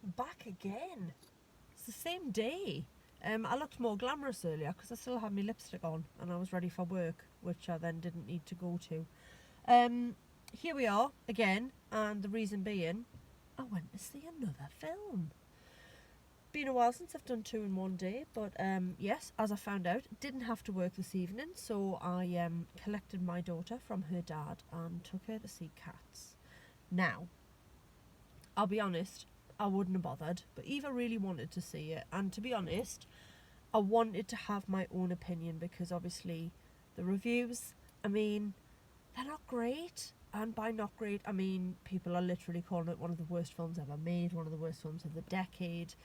back again. It's the same day. I looked more glamorous earlier because I still had my lipstick on and I was ready for work, which I then didn't need to go to. Here we are again, and the reason being, I went to see another film. Been a while since I've done 2 in one day, but yes, as I found out, didn't have to work this evening, so I collected my daughter from her dad and took her to see Cats. Now, I'll be honest, I wouldn't have bothered, but Eva really wanted to see it, and to be honest, I wanted to have my own opinion because obviously the reviews, I mean, they're not great. And by not great, I mean people are literally calling it one of the worst films ever made, one of the worst films of the decade.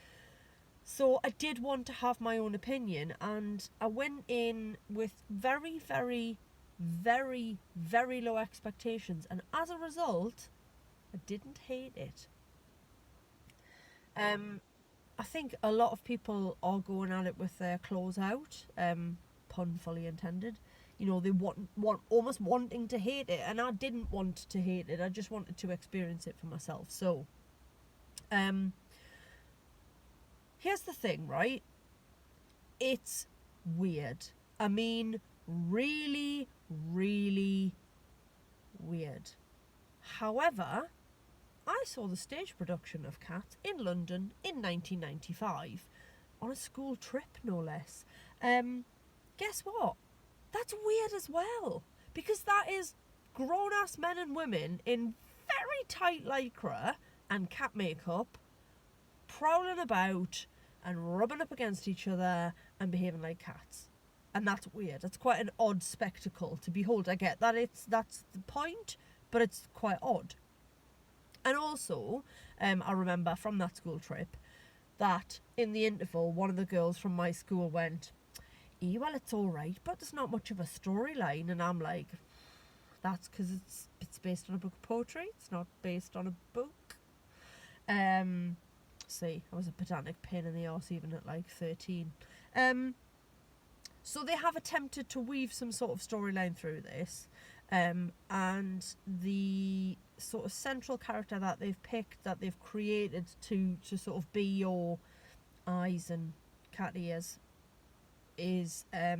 So I did want to have my own opinion, and I went in with very, very, very, very low expectations, and as a result, I didn't hate it. I think a lot of people are going at it with their claws out, pun fully intended. You know, they want almost wanting to hate it, and I didn't want to hate it. I just wanted to experience it for myself. So, here's the thing, right? It's weird. I mean, really, really weird. However, I saw the stage production of Cats in London in 1995 on a school trip, no less. Guess what? That's weird as well, because that is grown-ass men and women in very tight lycra and cat makeup prowling about and rubbing up against each other and behaving like cats. And that's weird. It's quite an odd spectacle to behold. I get that that's the point, but it's quite odd. And also, I remember from that school trip that in the interval, one of the girls from my school went, well, it's all right, but there's not much of a storyline. And I'm like, that's because it's based on a book of poetry. It's not based on a book. See, I was a pedantic pain in the arse even at like 13. So they have attempted to weave some sort of storyline through this. And the sort of central character that they've picked, that they've created to sort of be your eyes and cat ears, is a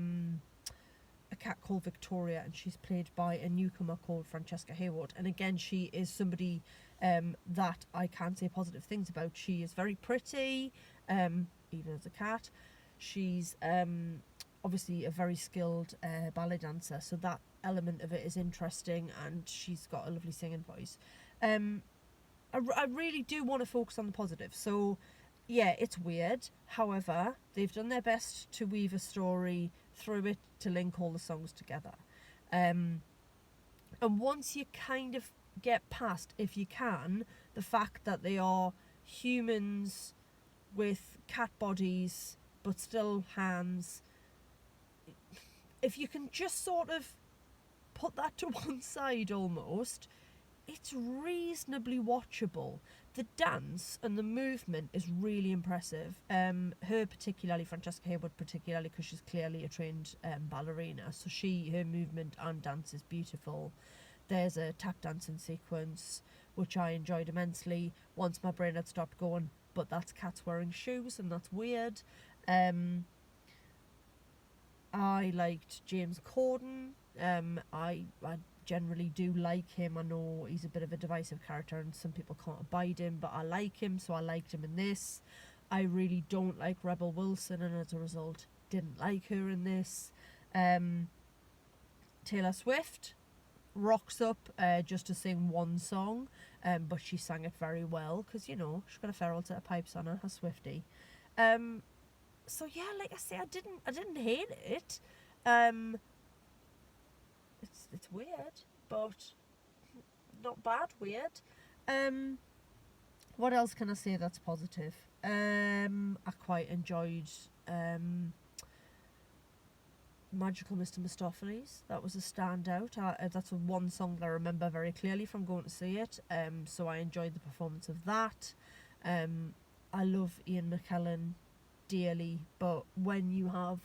cat called Victoria, and she's played by a newcomer called Francesca Hayward. And again, she is somebody that I can say positive things about. She is very pretty, even as a cat. She's obviously a very skilled ballet dancer, so that element of it is interesting, and she's got a lovely singing voice. I really do want to focus on the positive. So yeah, it's weird. However, they've done their best to weave a story through it to link all the songs together. And once you kind of get past, if you can, the fact that they are humans with cat bodies but still hands, if you can just sort of put that to one side almost, it's reasonably watchable. The dance and the movement is really impressive. Her particularly, Francesca Hayward particularly, because she's clearly a trained ballerina, so her movement and dance is beautiful. There's a tap dancing sequence which I enjoyed immensely once my brain had stopped going, but that's cats wearing shoes and that's weird. I liked James Corden. I generally do like him. I know he's a bit of a divisive character and some people can't abide him, but I like him, so I liked him in this. I really don't like Rebel Wilson, and as a result didn't like her in this. Taylor Swift rocks up just to sing one song, but she sang it very well because, you know, she's got a feral set of pipes on her, a Swiftie. So yeah, like I say, I didn't hate it. It's weird, but not bad weird. What else can I say that's positive? I quite enjoyed Magical Mr. Mistopheles. That was a standout. That's one song that I remember very clearly from going to see it. So I enjoyed the performance of that. I love Ian McKellen dearly, but when you have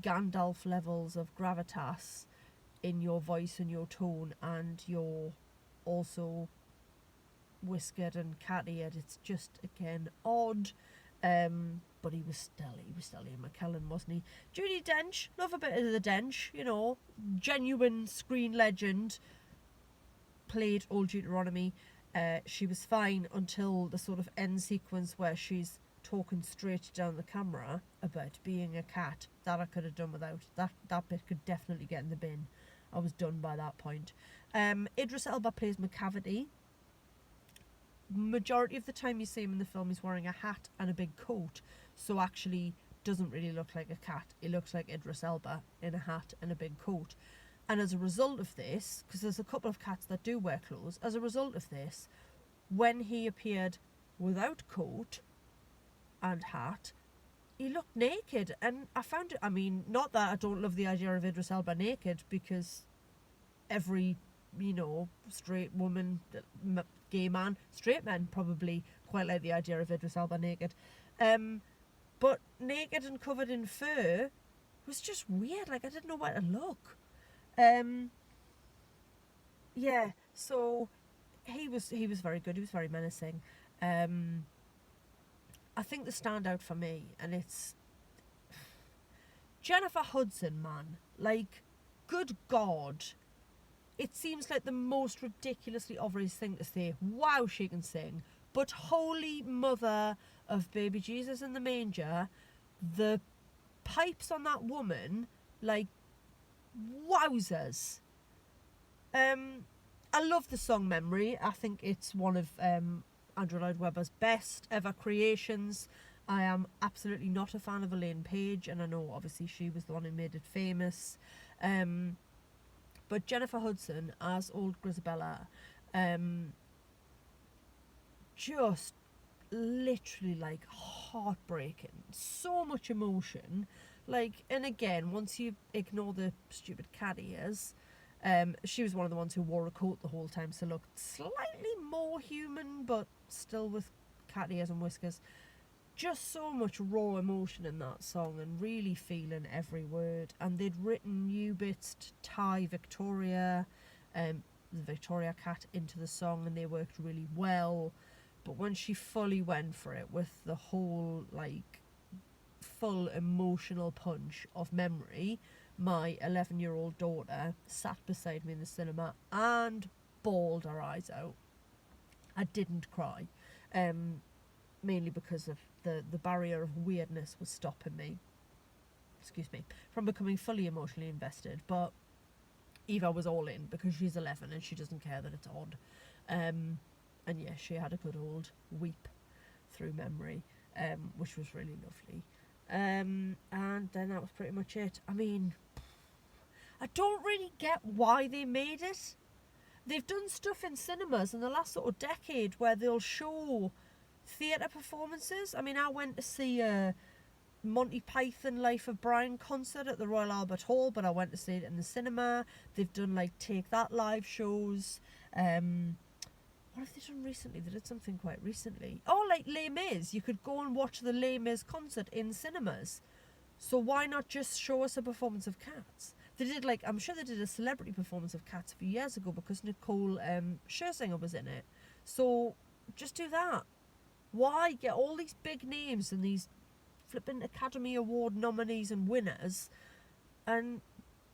Gandalf levels of gravitas in your voice and your tone, and you're also whiskered and cat-eared. It's just, again, odd. But he was still Ian McKellen, wasn't he? Judi Dench, love a bit of the Dench, you know, genuine screen legend, played Old Deuteronomy. She was fine until the sort of end sequence where she's talking straight down the camera about being a cat. That I could have done without. That bit could definitely get in the bin. I was done by that point. Idris Elba plays McCavity. Majority of the time you see him in the film, he's wearing a hat and a big coat, so actually doesn't really look like a cat. It looks like Idris Elba in a hat and a big coat. And as a result of this, because there's a couple of cats that do wear clothes, as a result of this, when he appeared without coat and hat, he looked naked. And I found it, I mean, not that I don't love the idea of Idris Elba naked, because every, you know, straight woman, gay man, straight men probably quite like the idea of Idris Elba naked. But naked and covered in fur was just weird. Like, I didn't know where to look. Yeah, so he was very good. He was very menacing. I think the standout for me, and it's Jennifer Hudson, man. Like, good God. It seems like the most ridiculously obvious thing to say. Wow, she can sing. But holy mother of baby Jesus in the manger, the pipes on that woman, like, wowzers. I love the song Memory. I think it's one of Andrew Lloyd Webber's best ever creations. I am absolutely not a fan of Elaine Page, and I know obviously she was the one who made it famous. But Jennifer Hudson as old Grisabella, just literally like heartbreaking. So much emotion. Like, and again, once you ignore the stupid cat ears, she was one of the ones who wore a coat the whole time, so looked slightly more human, but still with cat ears and whiskers. Just so much raw emotion in that song, and really feeling every word. And they'd written new bits to tie Victoria, the Victoria cat, into the song, and they worked really well. But when she fully went for it with the whole, like, full emotional punch of Memory, my 11-year-old daughter sat beside me in the cinema and bawled her eyes out. I didn't cry, mainly because of the barrier of weirdness was stopping me, from becoming fully emotionally invested. But Eva was all in because she's 11 and she doesn't care that it's odd. And yeah, she had a good old weep through Memory, which was really lovely. And then that was pretty much it. I mean, I don't really get why they made it. They've done stuff in cinemas in the last sort of decade where they'll show theatre performances. I mean, I went to see a Monty Python Life of Brian concert at the Royal Albert Hall, but I went to see it in the cinema. They've done like Take That live shows. What have they done recently? They did something quite recently. Oh, like Les Mis. You could go and watch the Les Mis concert in cinemas. So why not just show us a performance of Cats? They did, like, I'm sure they did a celebrity performance of Cats a few years ago because Nicole Scherzinger was in it. So just do that. Why get all these big names and these flipping Academy Award nominees and winners and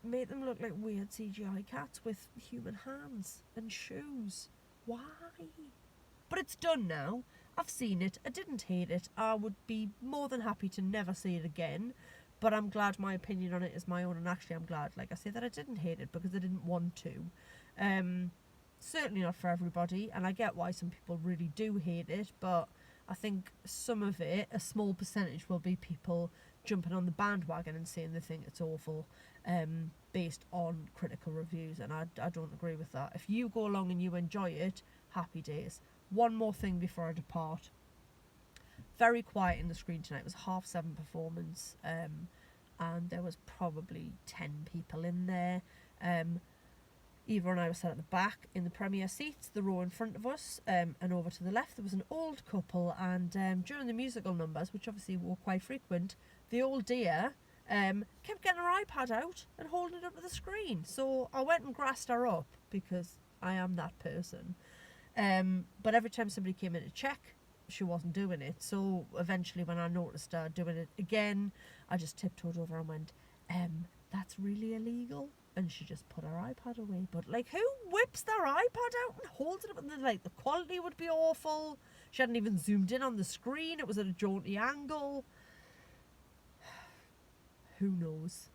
make them look like weird CGI cats with human hands and shoes? Why? But it's done now. I've seen it. I didn't hate it. I would be more than happy to never see it again. But I'm glad my opinion on it is my own, and actually I'm glad, like I say, that I didn't hate it because I didn't want to. Certainly not for everybody, and I get why some people really do hate it, but I think some of it, a small percentage, will be people jumping on the bandwagon and saying they think it's awful, based on critical reviews, and I don't agree with that. If you go along and you enjoy it, happy days. One more thing before I depart. Very quiet in the screen tonight. It was 7:30 performance, and there was probably 10 people in there. Eva and I were sat at the back in the premiere seats, the row in front of us, and over to the left there was an old couple, and during the musical numbers, which obviously were quite frequent, the old dear kept getting her iPad out and holding it up to the screen. So I went and grassed her up because I am that person. But every time somebody came in to check, she wasn't doing it. So eventually when I noticed her doing it again, I just tiptoed over and went, that's really illegal. And she just put her iPad away. But like, who whips their iPad out and holds it up? And then, like, the quality would be awful. She hadn't even zoomed in on the screen. It was at a jaunty angle. Who knows?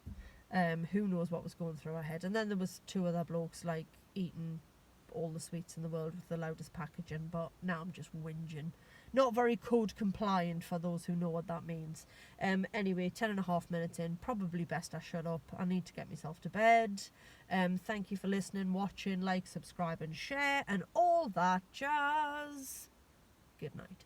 Who knows what was going through her head? And then there was 2 other blokes, like, eating all the sweets in the world with the loudest packaging. But now I'm just whinging. Not very code compliant for those who know what that means. Anyway, 10.5 minutes in. Probably best I shut up. I need to get myself to bed. Thank you for listening, watching, like, subscribe and share and all that jazz. Good night.